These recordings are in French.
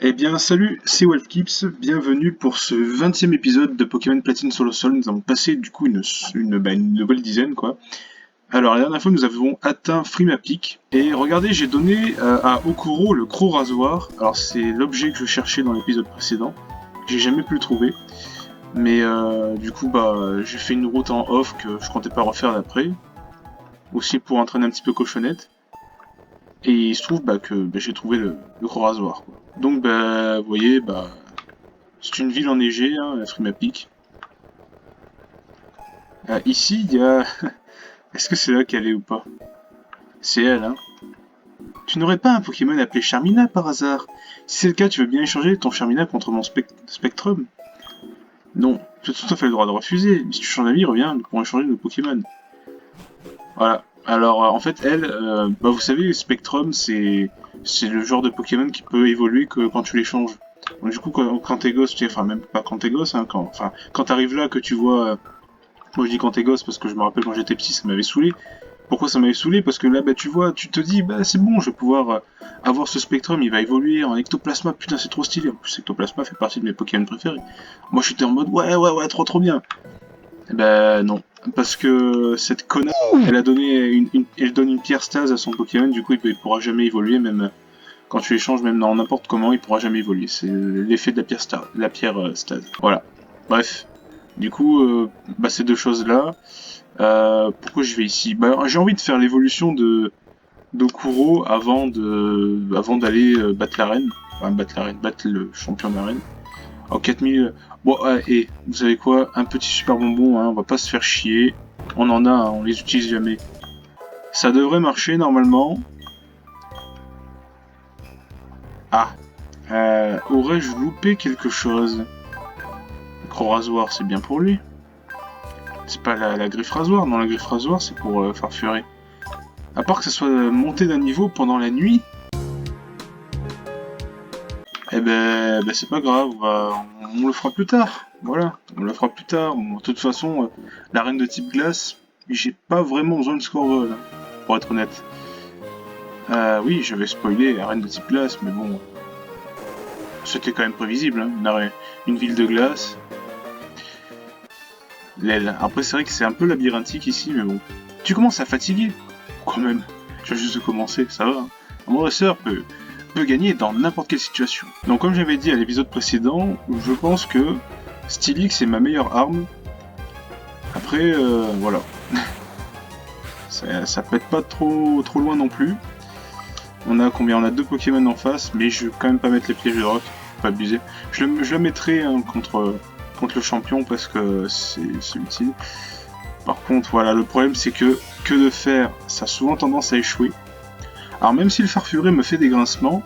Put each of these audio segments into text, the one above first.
Eh bien, salut, c'est Wolfkips, bienvenue pour ce 20e épisode de Pokémon Platine Solo Sol. Nous avons passé du coup une nouvelle dizaine, quoi. Alors, la dernière fois, nous avons atteint Frimapic, et regardez, j'ai donné à Okuro le Croc Rasoir. Alors, c'est l'objet que je cherchais dans l'épisode précédent, que j'ai jamais pu le trouver. Mais du coup, j'ai fait une route en off que je comptais pas refaire d'après, aussi pour entraîner un petit peu Cochonnette. Et il se trouve que j'ai trouvé le Croc Rasoir, quoi. Donc, vous voyez, c'est une ville enneigée, hein, Frimapic. Ici, il y a... Est-ce que c'est là qu'elle est ou pas? C'est elle, hein. Tu n'aurais pas un Pokémon appelé Charmina par hasard? Si c'est le cas, tu veux bien échanger ton Charmina contre mon Spectrum? Non, tu as tout à fait le droit de refuser, mais si tu changes d'avis, reviens, nous pourrons échanger nos Pokémon. Voilà. Alors, en fait, elle, vous savez, Spectrum, c'est le genre de Pokémon qui peut évoluer que quand tu les changes. Donc, du coup, quand t'es gosse, enfin, même pas quand t'es gosse, hein, quand t'arrives là, que tu vois... moi je dis quand t'es gosse parce que je me rappelle quand j'étais petit ça m'avait saoulé. Pourquoi ça m'avait saoulé? Parce que là tu vois, tu te dis c'est bon, je vais pouvoir avoir ce Spectrum, il va évoluer en Ectoplasma, putain c'est trop stylé. En plus Ectoplasma fait partie de mes Pokémon préférés. Moi j'étais en mode ouais trop bien. Et non, parce que cette connasse, elle a donné elle donne une pierre stase à son Pokémon, du coup il pourra jamais évoluer, même quand tu l'échanges, même dans n'importe comment, il pourra jamais évoluer. C'est l'effet de la pierre stase. Voilà. Bref. Du coup, ces deux choses-là. Pourquoi je vais ici? J'ai envie de faire l'évolution de d'Okuro avant d'aller battre l'arène. Enfin, battre le champion d'arène. En 4000... Bon, et vous savez quoi? Un petit super bonbon, hein, on va pas se faire chier. On en a, hein, on les utilise jamais. Ça devrait marcher normalement. Ah. Aurais-je loupé quelque chose? Le Croc Rasoir, c'est bien pour lui. C'est pas la griffe rasoir, non, la griffe rasoir c'est pour Farfuret. À part que ça soit monté d'un niveau pendant la nuit, c'est pas grave, on le fera plus tard. Voilà, on le fera plus tard. Bon, de toute façon, la reine de type glace, j'ai pas vraiment besoin de Squirtle, hein, pour être honnête. Oui, j'avais spoilé la reine de type glace, mais bon, c'était quand même prévisible, hein, une ville de glace. L'aile. Après, c'est vrai que c'est un peu labyrinthique ici, mais bon. Tu commences à fatiguer? Quand même. Je viens juste de commencer, ça va. Hein. Un dresseur peut gagner dans n'importe quelle situation. Donc, comme j'avais dit à l'épisode précédent, je pense que Steelix est ma meilleure arme. Après, voilà. ça pète pas trop loin non plus. On a combien? On a deux Pokémon en face, mais je vais quand même pas mettre les pièges de rock. Faut pas abuser. Je le mettrai hein, contre le champion parce que c'est utile. Par contre, voilà, le problème c'est que de faire, ça a souvent tendance à échouer. Alors même si le Farfuret me fait des grincements,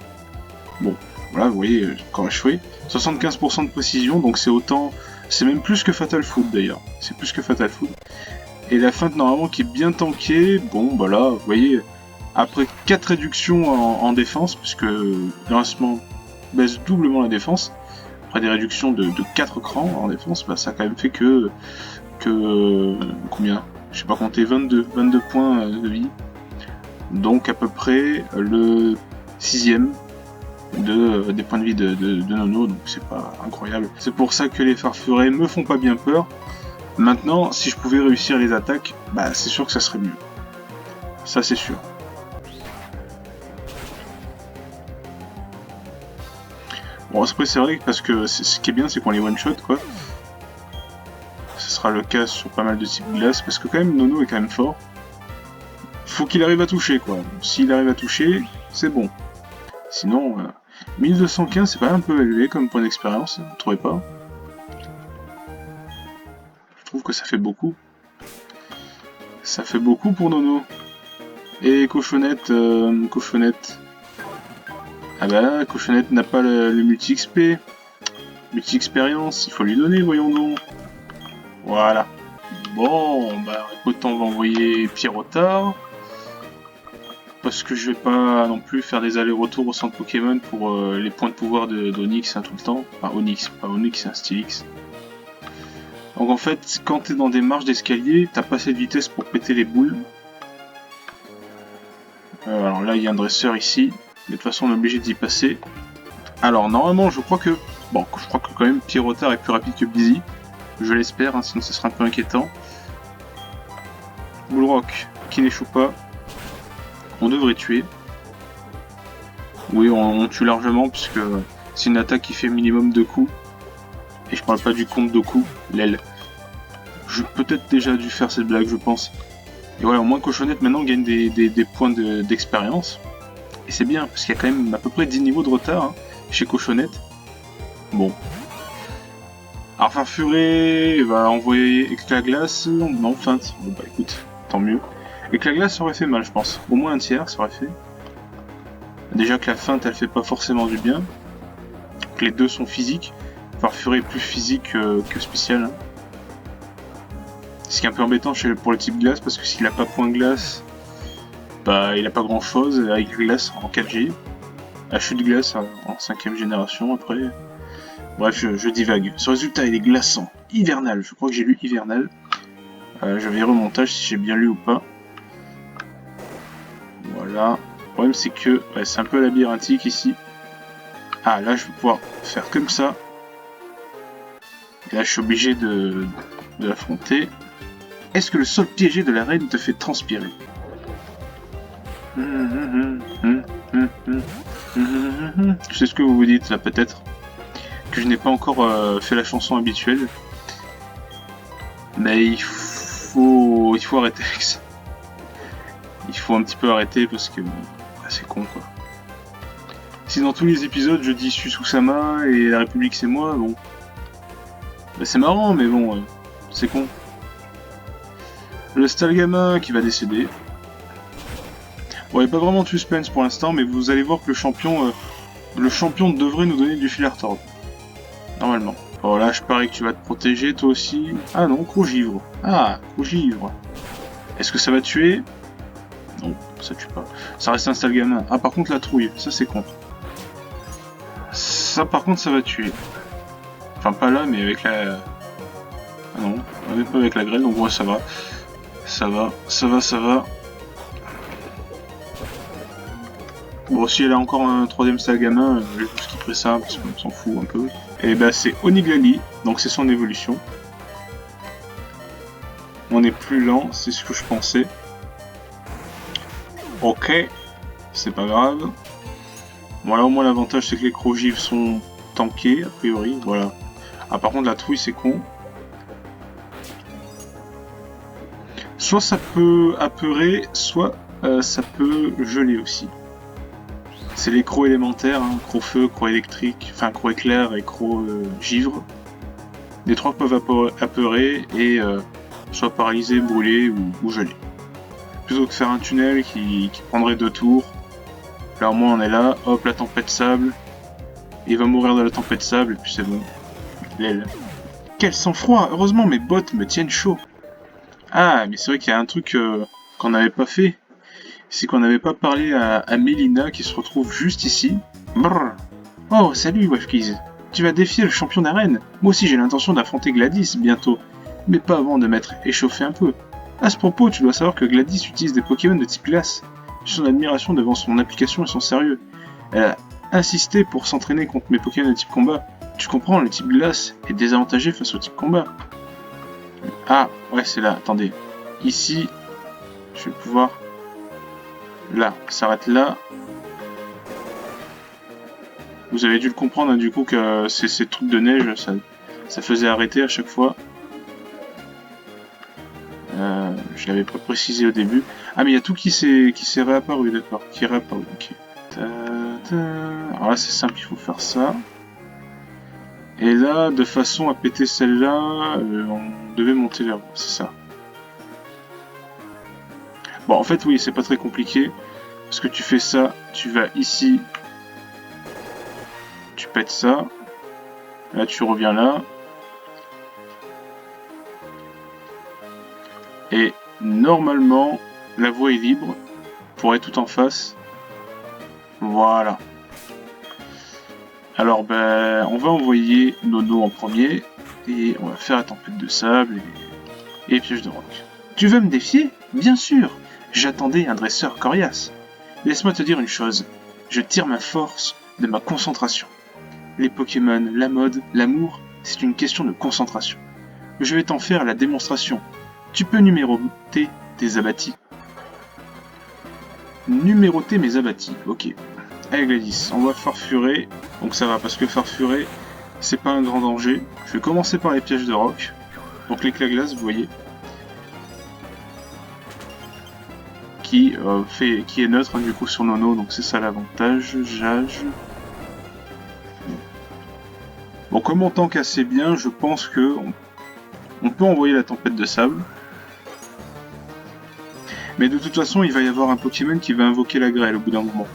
bon, voilà, vous voyez, encore échoué. 75% de précision, donc c'est autant... C'est même plus que Fatal Food d'ailleurs. C'est plus que Fatal Food. Et la feinte normalement qui est bien tankée, bon, bah là, vous voyez, après 4 réductions en défense, puisque le grincement baisse doublement la défense, après des réductions de 4 crans en défense, ça a quand même fait que combien? Je sais pas compter, 22 points de vie. Donc à peu près le 6ème des points de vie de Nono, donc c'est pas incroyable. C'est pour ça que les Farfurets me font pas bien peur. Maintenant, si je pouvais réussir les attaques, c'est sûr que ça serait mieux. Ça c'est sûr. Bon après c'est vrai parce que ce qui est bien c'est qu'on les one shot quoi. Ce sera le cas sur pas mal de types glace parce que quand même Nono est quand même fort. Faut qu'il arrive à toucher quoi. S'il arrive à toucher, c'est bon. Sinon, 1215 c'est pas un peu élevé comme point d'expérience, vous trouvez pas? Je trouve que ça fait beaucoup. Ça fait beaucoup pour Nono. Et Cochonnette, Cochonnette. Ah bah Cochonnette n'a pas le multi-XP. Multi-expérience, il faut lui donner, voyons donc. Voilà. Bon, autant on va envoyer Pierrotard. Parce que je vais pas non plus faire des allers-retours au centre Pokémon pour les points de pouvoir d'Onyx hein, tout le temps. Enfin Onyx, pas Onyx, c'est un Steelix. Donc en fait, quand t'es dans des marches d'escalier, t'as pas assez de vitesse pour péter les boules. Alors là, il y a un dresseur ici. Mais de toute façon, on est obligé d'y passer. Alors, normalement, je crois que... Bon, je crois que quand même Pierrotard est plus rapide que Busy. Je l'espère, hein, sinon ce sera un peu inquiétant. Bullrock, qui n'échoue pas. On devrait tuer. Oui, on tue largement, puisque c'est une attaque qui fait minimum 2 coups. Et je parle pas du compte de coups, l'aile. J'ai peut-être déjà dû faire cette blague, je pense. Et voilà, au moins Cochonnette maintenant gagne des points d'expérience. Et c'est bien, parce qu'il y a quand même à peu près 10 niveaux de retard hein, chez Cochonnette. Bon. Alors Farfuré va envoyer Éclat Glace. Non, feinte. Bon bah écoute, tant mieux. Éclat Glace aurait fait mal, je pense. Au moins un tiers, ça aurait fait. Déjà que la feinte, elle fait pas forcément du bien. Que les deux sont physiques. Farfuré est plus physique que spécial. Hein. Ce qui est un peu embêtant pour le type glace, parce que s'il a pas point glace, bah il a pas grand chose avec glace en 4G. La chute glace en 5ème génération après. Bref, je divague. Ce résultat il est glaçant. Hivernal, je crois que j'ai lu hivernal. Je vais remontage si j'ai bien lu ou pas. Voilà. Le problème c'est que ouais, c'est un peu labyrinthique ici. Ah là je vais pouvoir faire comme ça. Et là je suis obligé de l'affronter. Est-ce que le sol piégé de la reine te fait transpirer? Je sais ce que vous vous dites là peut-être. Que je n'ai pas encore fait la chanson habituelle. Mais il faut arrêter avec ça. Il faut un petit peu arrêter parce que c'est con quoi. Si dans tous les épisodes je dis Sususama et la République c'est moi, bon. Bah, c'est marrant mais bon, c'est con. Le Stalgama qui va décéder. Bon, il n'y a pas vraiment de suspense pour l'instant, mais vous allez voir que le champion devrait nous donner du fil à retordre. Normalement. Bon, là, je parie que tu vas te protéger, toi aussi. Ah non, Crogivre. Ah, Crogivre. Est-ce que ça va tuer? Non, ça tue pas. Ça reste un Stalgama. Ah, par contre, la trouille. Ça, c'est con. Ça, par contre, ça va tuer. Enfin, pas là, mais avec la... Ah non, même pas avec la grêle, donc ouais, ça va. Ça va. Bon, si elle a encore un 3ème Stalgama, je vais tout skipper ça, parce qu'on s'en fout un peu. Et bah c'est Oniglali, donc c'est son évolution. On est plus lent, c'est ce que je pensais. Ok, c'est pas grave. Voilà, au moins l'avantage c'est que les Crogives sont tankés, a priori, voilà. Ah par contre la trouille c'est con. Soit ça peut apeurer, soit ça peut geler aussi. C'est les crocs élémentaires, hein, croc feu, croc électrique, enfin croc éclair et croc givre. Les trois peuvent apeurer et soit paralyser, brûler ou geler. Plutôt que faire un tunnel qui prendrait 2 tours. Là au moins on est là, hop la tempête sable. Il va mourir de la tempête sable et puis c'est bon. L'aile. Quel sang-froid! Heureusement mes bottes me tiennent chaud. Ah, mais c'est vrai qu'il y a un truc qu'on n'avait pas fait. C'est qu'on n'avait pas parlé à Mélina qui se retrouve juste ici. Brrr. Oh, salut Wafkiz. Tu vas défier le champion d'arène. Moi aussi j'ai l'intention d'affronter Gladys bientôt. Mais pas avant de m'être échauffé un peu. À ce propos, tu dois savoir que Gladys utilise des Pokémon de type glace. J'ai son admiration devant son application et son sérieux. Elle a insisté pour s'entraîner contre mes Pokémon de type combat. Tu comprends, le type glace est désavantagé face au type combat. Ah, ouais, c'est là. Attendez. Ici, je vais pouvoir... Là, ça s'arrête là. Vous avez dû le comprendre, hein, du coup, que ces trucs de neige, ça faisait arrêter à chaque fois. Je l'avais pas précisé au début. Ah, mais il y a tout qui s'est réapparu, d'accord. Qui est réapparu, ok. Alors là, c'est simple, il faut faire ça. Et là, de façon à péter celle-là, on devait monter vers haut, c'est ça. Bon, en fait, oui, c'est pas très compliqué. Parce que tu fais ça, tu vas ici, tu pètes ça. Là, tu reviens là. Et normalement, la voie est libre pour être tout en face. Voilà. Alors, ben, on va envoyer Nono en premier. Et on va faire la tempête de sable et piège de roc. Tu veux me défier? Bien sûr. J'attendais un dresseur coriace. Laisse-moi te dire une chose. Je tire ma force de ma concentration. Les Pokémon, la mode, l'amour, c'est une question de concentration. Je vais t'en faire la démonstration. Tu peux numéroter tes abattis. Numéroter mes abattis, ok. Allez Gladys, on va farfurer. Donc ça va, parce que farfurer, c'est pas un grand danger. Je vais commencer par les pièges de roc. Donc l'éclat glace, vous voyez. Qui est neutre hein, du coup sur Nono, donc c'est ça l'avantage. Jage. Bon, comme on tank assez bien, je pense que on peut envoyer la tempête de sable. Mais de toute façon, il va y avoir un Pokémon qui va invoquer la grêle au bout d'un moment.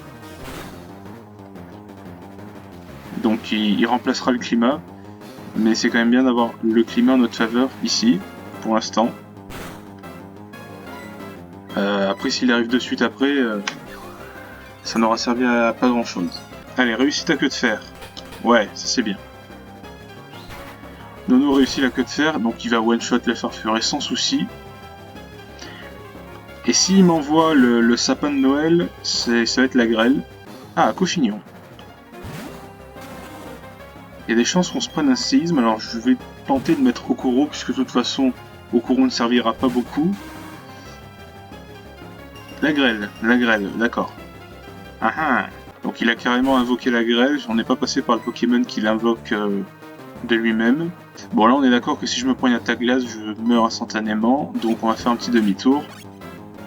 Donc il remplacera le climat. Mais c'est quand même bien d'avoir le climat en notre faveur ici, pour l'instant. Après, s'il arrive de suite après, ça n'aura servi à pas grand chose. Allez, réussit ta queue de fer. Ouais, ça c'est bien. Nono réussit la queue de fer, donc il va one-shot la farfurer sans souci. Et s'il m'envoie le sapin de Noël, ça va être la grêle. Ah, Cofignon. Il y a des chances qu'on se prenne un séisme, alors je vais tenter de mettre Okoro, puisque de toute façon, Okoro ne servira pas beaucoup. La grêle, d'accord. Ah ah. Donc il a carrément invoqué la grêle, on n'est pas passé par le Pokémon qui l'invoque de lui-même. Bon là on est d'accord que si je me prends une attaque glace, je meurs instantanément, donc on va faire un petit demi-tour.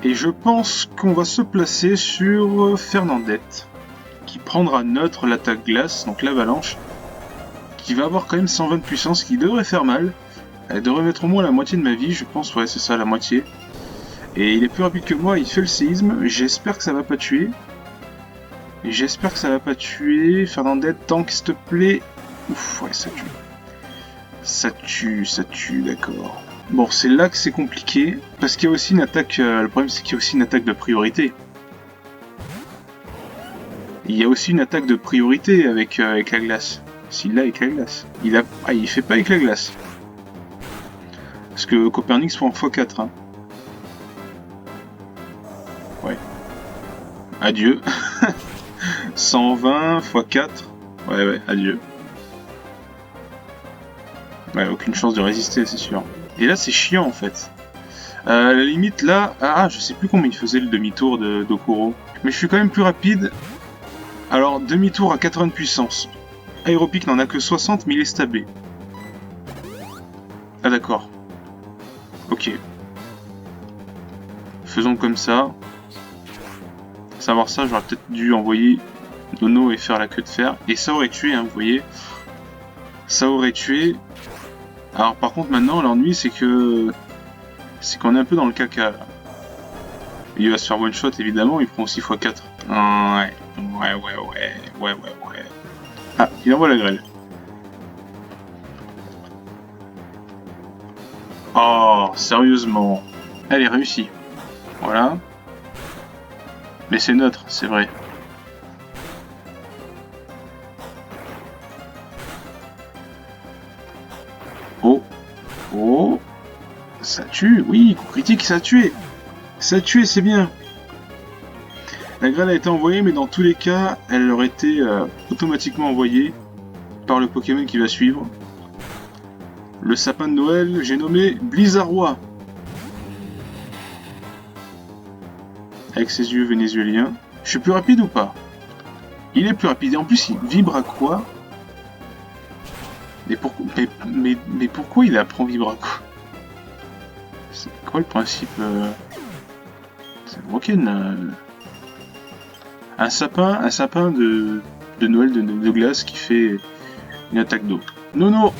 Et je pense qu'on va se placer sur Fernandette, qui prendra neutre l'attaque glace, donc l'avalanche, qui va avoir quand même 120 de puissance, qui devrait faire mal. Elle devrait mettre au moins la moitié de ma vie, je pense, ouais c'est ça, la moitié. Et il est plus rapide que moi, il fait le séisme, j'espère que ça va pas tuer. J'espère que ça va pas tuer. Fernandette, tank s'il te plaît. Ouf, ouais, ça tue. Ça tue, d'accord. Bon, c'est là que c'est compliqué, parce qu'il y a aussi une attaque... le problème, c'est qu'il y a aussi une attaque de priorité. Il y a aussi une attaque de priorité avec la glace. S'il l'a avec la glace. Il fait pas avec la glace. Parce que Copernic se prend x4, hein. Ouais. Adieu. 120 x 4. Ouais, adieu. Ouais, aucune chance de résister, c'est sûr. Et là, c'est chiant, en fait. À la limite, là... Ah, je sais plus combien il faisait le demi-tour d'Okoro. Mais je suis quand même plus rapide. Alors, demi-tour à 80 de puissance. Aéropic n'en a que 60, mais il est stabé. Ah, d'accord. Ok. Faisons comme ça. Savoir ça, j'aurais peut-être dû envoyer Nono et faire la queue de fer. Et ça aurait tué, hein, vous voyez. Ça aurait tué. Alors par contre maintenant l'ennui c'est qu'on est un peu dans le caca. Il va se faire one shot évidemment, il prend aussi x4. Ouais. Ah, il envoie la grêle. Oh, sérieusement. Elle est réussie. Voilà. Mais c'est neutre, c'est vrai. Oh, ça tue, oui, coup critique, ça a tué. Ça a tué, c'est bien. La grêle a été envoyée, mais dans tous les cas, elle aurait été automatiquement envoyée par le Pokémon qui va suivre. Le sapin de Noël, j'ai nommé Blizzarrois. Avec ses yeux vénézuéliens. Je suis plus rapide ou pas? Il est plus rapide, et en plus il vibre à quoi? Mais pourquoi il apprend vibra quoi? C'est quoi le principe C'est broken. Un sapin de Noël de glace qui fait une attaque d'eau. Non,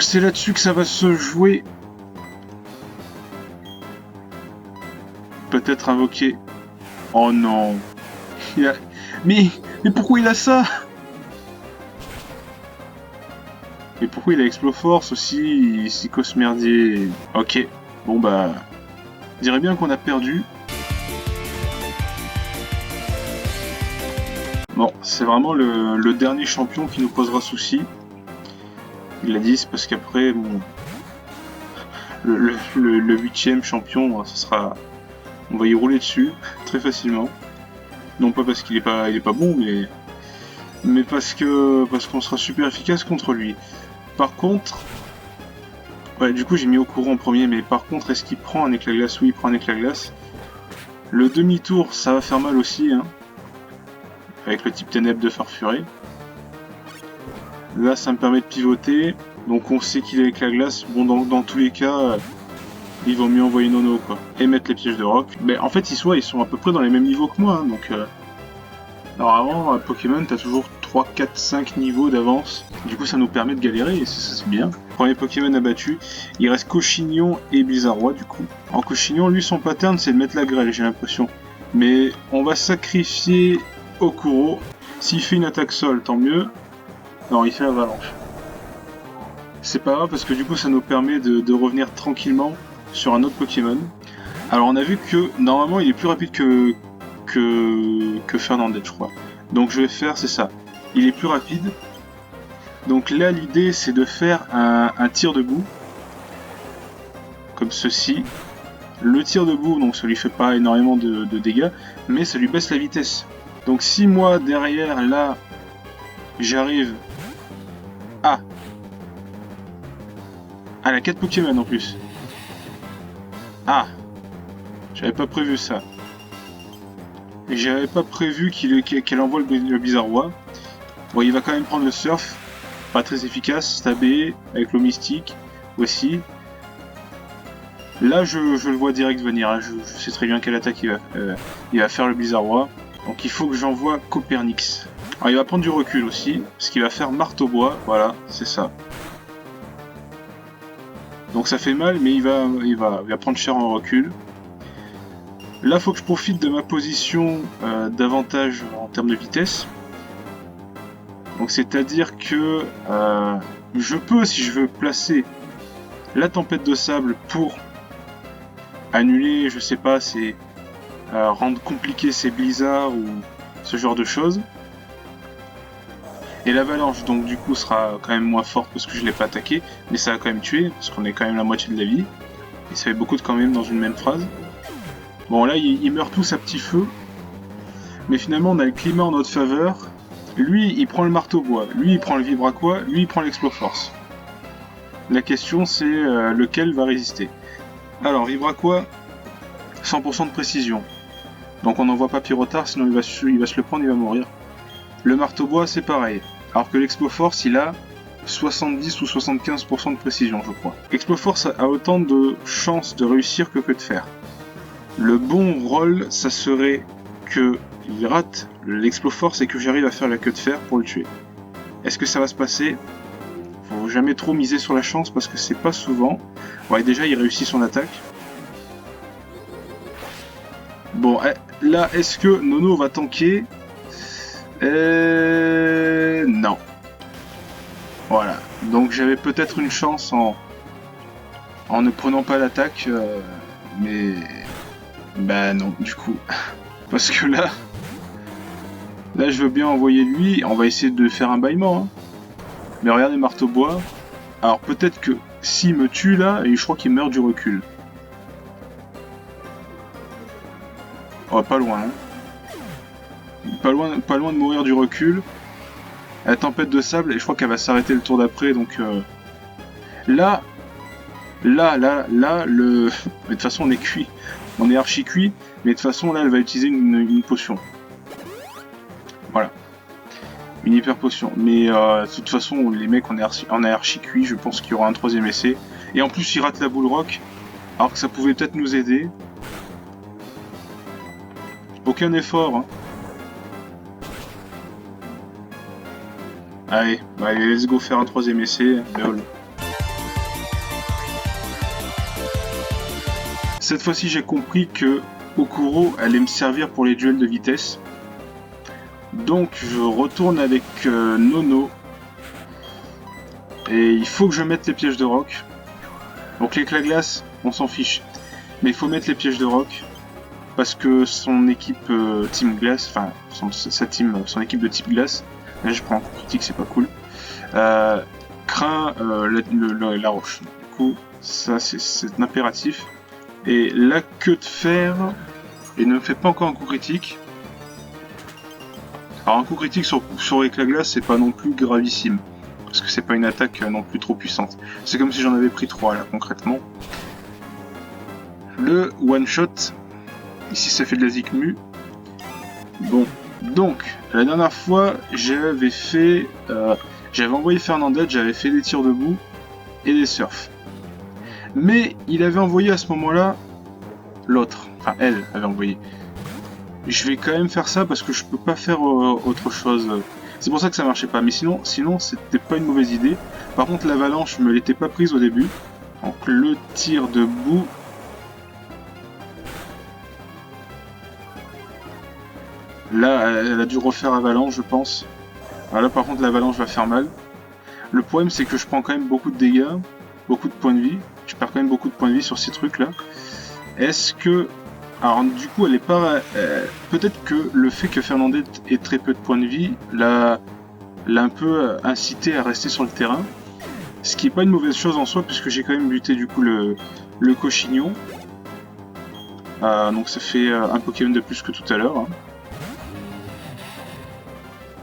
c'est là-dessus que ça va se jouer. Peut-être invoquer. Oh non. Mais pourquoi il a ça? Et pourquoi il a Exploforce aussi, si Cosmerdier? Ok, bon bah... Je dirais bien qu'on a perdu. Bon, c'est vraiment le dernier champion qui nous posera souci. Il l'a dit, c'est parce qu'après, bon... Le 8ème champion, ça sera... On va y rouler dessus, très facilement. Non pas parce qu'il est pas bon, mais... mais parce qu'on sera super efficace contre lui. Par contre, ouais, du coup j'ai mis au courant en premier, mais par contre, est-ce qu'il prend un éclat glace? Oui, il prend un éclat glace. Le demi-tour, ça va faire mal aussi, hein, avec le type ténèbres de Farfuré. Là, ça me permet de pivoter, donc on sait qu'il est avec la glace. Bon, dans tous les cas, il vaut mieux envoyer Nono, quoi, et mettre les pièges de roc. Mais en fait, ils sont à peu près dans les mêmes niveaux que moi, hein, donc... normalement, à Pokémon, t'as toujours 3, 4, 5 niveaux d'avance. Du coup, ça nous permet de galérer, et ça c'est bien. Premier Pokémon abattu, il reste Cochignon et Blizzardroid, du coup. En Cochignon, lui, son pattern, c'est de mettre la grêle, j'ai l'impression. Mais on va sacrifier Okuro. S'il fait une attaque sol, tant mieux. Non, il fait avalanche. C'est pas grave, parce que du coup, ça nous permet de revenir tranquillement sur un autre Pokémon. Alors, on a vu que, normalement, il est plus rapide que Fernandez, je crois. Donc je vais faire, c'est ça. Il est plus rapide. Donc là, l'idée, c'est de faire un tir debout. Comme ceci. Le tir debout, donc ça lui fait pas énormément de dégâts, mais ça lui baisse la vitesse. Donc si moi, derrière, là, j'arrive à... Ah, elle a 4 Pokémon en plus. Ah, j'avais pas prévu ça. Et j'avais pas prévu qu'elle envoie le Blizzardroid. Bon, il va quand même prendre le surf. Pas très efficace. Stabé avec l'eau mystique aussi. Là, je le vois direct venir. Hein. Je sais très bien quelle attaque il va faire le Blizzardroid. Donc il faut que j'envoie Copernix. Alors il va prendre du recul aussi. Parce qu'il va faire marteau-bois. Voilà, c'est ça. Donc ça fait mal, mais il va prendre cher en recul. Là, faut que je profite de ma position d'avantage en termes de vitesse. Donc c'est-à-dire que je peux, si je veux, placer la tempête de sable pour annuler, je sais pas, rendre compliqué ces blizzards ou ce genre de choses. Et l'avalanche, donc du coup, sera quand même moins forte parce que je l'ai pas attaqué, mais ça va quand même tuer, parce qu'on est quand même la moitié de la vie. Et ça fait beaucoup de quand même dans une même phrase. Bon là, ils meurent tous à petit feu. Mais finalement, on a le climat en notre faveur. Lui, il prend le marteau-bois. Lui, il prend le vibraquois. Lui, il prend l'exploforce. La question, c'est lequel va résister. Alors, vibraquois, 100% de précision. Donc on n'envoie pas Pyrotard, sinon il va se le prendre, il va mourir. Le marteau-bois, c'est pareil. Alors que l'exploforce, il a 70 ou 75% de précision, je crois. Exploforce a autant de chances de réussir que de faire. Le bon rôle, ça serait que il rate l'exploforce et que j'arrive à faire la queue de fer pour le tuer. Est-ce que ça va se passer? Faut jamais trop miser sur la chance parce que c'est pas souvent. Ouais, déjà il réussit son attaque. Bon, là, est-ce que Nono va tanker? Non. Voilà. Donc j'avais peut-être une chance en ne prenant pas l'attaque, mais... Bah non, du coup. Parce que là, je veux bien envoyer lui, on va essayer de faire un bâillement. Hein. Mais regardez marteau-bois. Alors peut-être que s'il me tue là, et je crois qu'il meurt du recul. Oh, pas loin. Hein. Pas loin de mourir du recul. La tempête de sable, et je crois qu'elle va s'arrêter le tour d'après, donc... Là, de toute façon on est cuit. On est archi cuit, mais de toute façon là elle va utiliser une potion. Voilà. Une hyper potion. Mais de toute façon les mecs on est archi cuit, je pense qu'il y aura un troisième essai. Et en plus il rate la boule rock, alors que ça pouvait peut-être nous aider. Aucun effort. Hein. Allez, let's go faire un troisième essai. Cette fois-ci, j'ai compris que Okuro allait me servir pour les duels de vitesse. Donc, je retourne avec Nono. Et il faut que je mette les pièges de roc. Donc, l'éclat glace, on s'en fiche. Mais il faut mettre les pièges de roc. Parce que son équipe Team Glace, enfin, son équipe de type glace, là je prends un coup critique, c'est pas cool, craint la roche. Du coup, ça c'est un impératif. Et la queue de fer, et ne me fait pas encore un coup critique. Alors un coup critique sur éclat glace, c'est pas non plus gravissime. Parce que c'est pas une attaque non plus trop puissante. C'est comme si j'en avais pris 3 là, concrètement. Le one shot. Ici ça fait de la zikmu. Bon, donc, la dernière fois, j'avais fait... j'avais envoyé Fernandette, j'avais fait des tirs debout et des surfs. Mais il avait envoyé à ce moment-là l'autre. Enfin, elle avait envoyé. Je vais quand même faire ça parce que je peux pas faire autre chose. C'est pour ça que ça marchait pas. Mais sinon c'était pas une mauvaise idée. Par contre, l'avalanche me l'était pas prise au début. Donc le tir debout. Là, elle a dû refaire avalanche, je pense. Là, par contre, l'avalanche va faire mal. Le problème, c'est que je prends quand même beaucoup de dégâts, beaucoup de points de vie. Je perds quand même beaucoup de points de vie sur ces trucs-là. Est-ce que... Alors, du coup, elle est pas... peut-être que le fait que Fernandette ait très peu de points de vie l'a un peu incité à rester sur le terrain. Ce qui est pas une mauvaise chose en soi, puisque j'ai quand même buté, du coup, le cochignon. Donc ça fait un Pokémon de plus que tout à l'heure. Hein.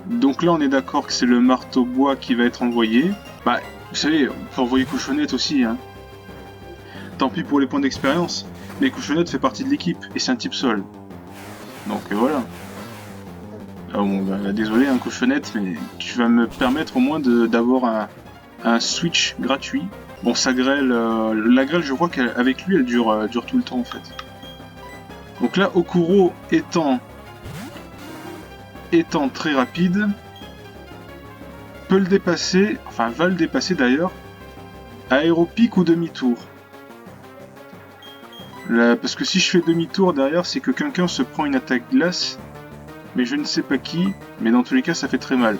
Donc là, on est d'accord que c'est le marteau bois qui va être envoyé. Bah, vous savez, on peut envoyer Cochonnette aussi. Hein. Tant pis pour les points d'expérience. Mais Cochonnette fait partie de l'équipe, et c'est un type sol. Donc voilà. Ah bon, bah, désolé, hein, Cochonnette, mais tu vas me permettre au moins d'avoir un switch gratuit. Bon, sa grêle, la grêle, je crois qu'avec lui, elle dure tout le temps en fait. Donc là, Okuro étant très rapide, peut le dépasser, enfin va le dépasser d'ailleurs, aéropic ou demi-tour. Parce que si je fais demi-tour derrière, c'est que quelqu'un se prend une attaque glace, mais je ne sais pas qui, mais dans tous les cas ça fait très mal.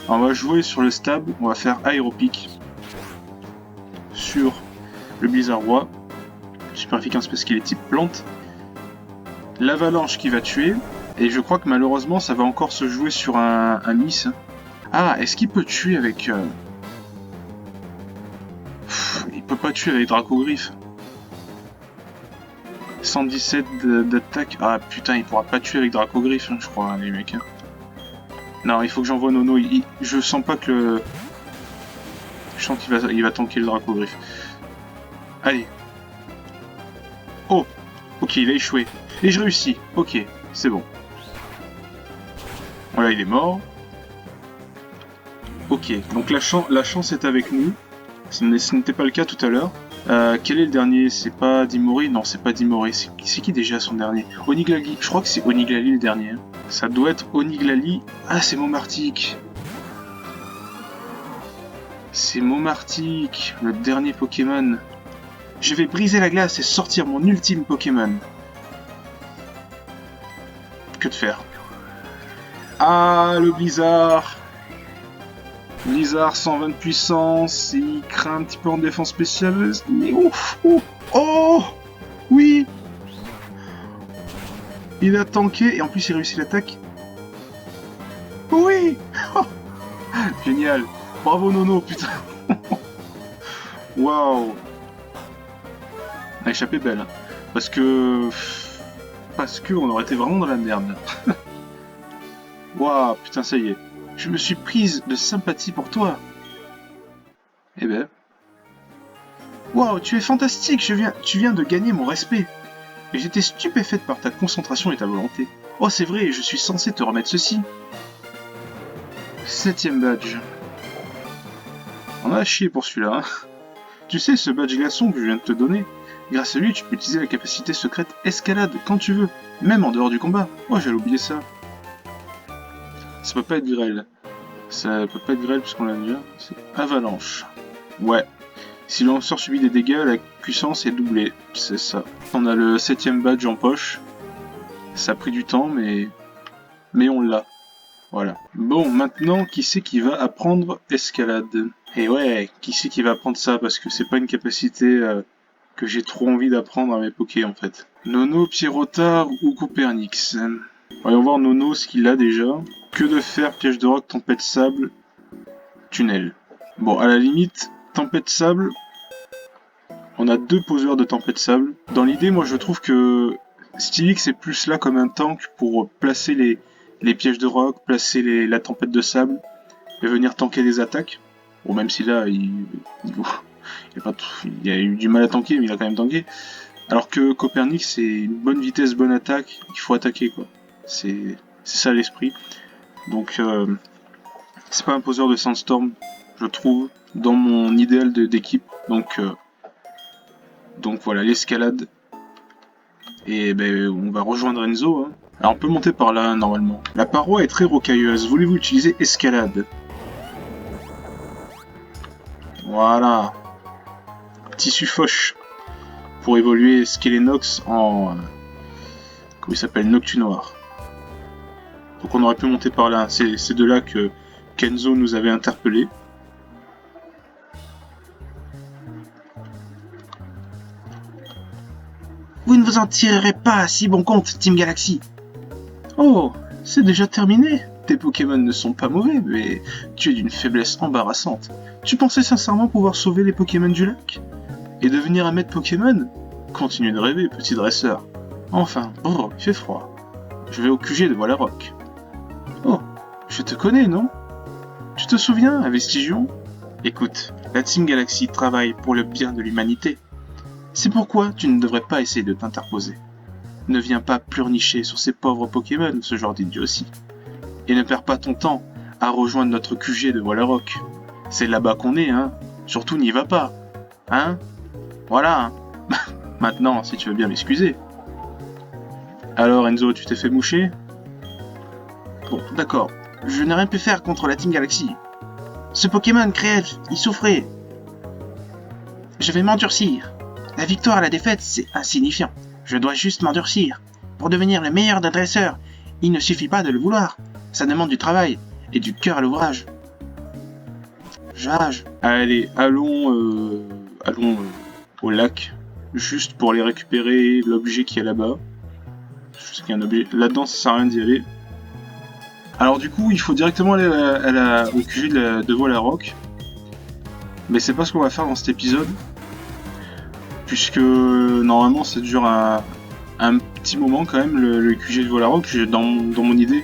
Alors, on va jouer sur le stab, on va faire aéropic sur le blizzard roi, super efficace parce qu'il est type plante. L'avalanche qui va tuer, et je crois que malheureusement ça va encore se jouer sur un miss. Ah, est-ce qu'il peut tuer avec... il peut pas tuer avec Dracogriffe. 117 d'attaque. Ah putain, il pourra pas tuer avec Dracogriffe, hein, je crois, hein, les mecs. Hein. Non, il faut que j'envoie Nono. Je sens pas que le... Je sens qu'il va tanker le Dracogriffe. Allez. Oh. Ok, il a échoué. Et je réussis. Ok, c'est bon. Voilà, il est mort. Ok, donc la chance est avec nous. Ce n'était pas le cas tout à l'heure. Quel est le dernier? C'est pas Dimori? Non, c'est pas Dimori. C'est qui déjà son dernier? Oniglali. Je crois que c'est Oniglali le dernier. Ça doit être Oniglali. Ah, c'est Momartic. C'est Momartic, le dernier Pokémon. Je vais briser la glace et sortir mon ultime Pokémon. Que de faire? Ah, le Blizzard. Blizzard 120 de puissance, il craint un petit peu en défense spéciale. Ouf, ouf, oh, oui. Il a tanké et en plus il réussit l'attaque. Oui. Génial. Bravo Nono, putain. Waouh. Elle a échappé belle. Hein. Parce que on aurait été vraiment dans la merde. Waouh, putain, ça y est. Je me suis prise de sympathie pour toi. Eh ben. Waouh, tu es fantastique, tu viens de gagner mon respect. Et j'étais stupéfaite par ta concentration et ta volonté. Oh, c'est vrai, je suis censé te remettre ceci. 7ème badge. On a chier pour celui-là. Hein. Tu sais, ce badge glaçon que je viens de te donner, grâce à lui, tu peux utiliser la capacité secrète escalade quand tu veux, même en dehors du combat. Oh, j'allais oublier ça. Ça peut pas être grêle. Ça peut pas être grêle puisqu'on l'a déjà. C'est avalanche. Ouais. Si le lanceur subit des dégâts, la puissance est doublée. C'est ça. On a le 7ème badge en poche. Ça a pris du temps, mais on l'a. Voilà. Bon, maintenant, qui c'est qui va apprendre escalade? Et ouais, qui c'est qui va apprendre ça? Parce que c'est pas une capacité que j'ai trop envie d'apprendre à mes Poké en fait. Nono, Pierrotard ou Copernyx? Voyons voir Nono ce qu'il a déjà. Que de faire, piège de roc, tempête sable, tunnel. Bon, à la limite, tempête sable, on a 2 poseurs de tempête sable. Dans l'idée, moi je trouve que Stilix est plus là comme un tank pour placer les pièges de roc, placer la tempête de sable et venir tanker des attaques. Bon, même si là, il a eu du mal à tanker, mais il a quand même tanké. Alors que Copernic, c'est une bonne vitesse, bonne attaque, il faut attaquer, quoi. C'est ça l'esprit. Donc, c'est pas un poseur de Sandstorm, je trouve, dans mon idéal d'équipe. Donc voilà, l'escalade. Et ben, on va rejoindre Enzo. Hein. Alors on peut monter par là, normalement. La paroi est très rocailleuse. Voulez-vous utiliser escalade? Voilà. Tissu fauche. Pour évoluer Skelenox en... comment il s'appelle? Noctunoir. Donc on aurait pu monter par là. C'est de là que Kenzo nous avait interpellé. Vous ne vous en tirerez pas à si bon compte, Team Galaxy. Oh, c'est déjà terminé. Tes Pokémon ne sont pas mauvais, mais tu es d'une faiblesse embarrassante. Tu pensais sincèrement pouvoir sauver les Pokémon du lac? Et devenir un maître Pokémon? Continue de rêver, petit dresseur. Enfin, oh, il fait froid. Je vais au QG de Voilarock. Oh, je te connais, non? Tu te souviens, à Vestigion? Écoute, la Team Galaxy travaille pour le bien de l'humanité. C'est pourquoi tu ne devrais pas essayer de t'interposer. Ne viens pas pleurnicher sur ces pauvres Pokémon, ce genre d'idiotie. Et ne perds pas ton temps à rejoindre notre QG de Voilarock. C'est là-bas qu'on est, hein. Surtout n'y va pas. Hein? Voilà, hein. Maintenant, si tu veux bien m'excuser. Alors Enzo, tu t'es fait moucher? Bon, d'accord. Je n'ai rien pu faire contre la Team Galaxy. Ce Pokémon, Créel, il souffrait. Je vais m'endurcir. La victoire et la défaite, c'est insignifiant. Je dois juste m'endurcir. Pour devenir le meilleur des dresseurs, il ne suffit pas de le vouloir. Ça demande du travail et du cœur à l'ouvrage. Allez, allons au lac, juste pour aller récupérer l'objet qui est là-bas. Je sais qu'il y a un objet là-dedans, ça sert à rien d'y aller. Alors du coup, il faut directement aller au QG de Voilarock. Mais c'est pas ce qu'on va faire dans cet épisode. Puisque normalement ça dure un petit moment quand même, le QG de Voilarock. Dans mon idée,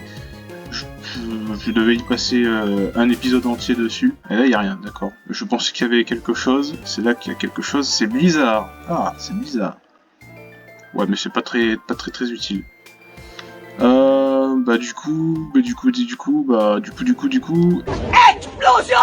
je devais y passer un épisode entier dessus. Et là, il n'y a rien, d'accord. Je pensais qu'il y avait quelque chose. C'est là qu'il y a quelque chose. C'est bizarre. Ah, c'est bizarre. Ouais, mais c'est pas très utile. Du coup... Explosion!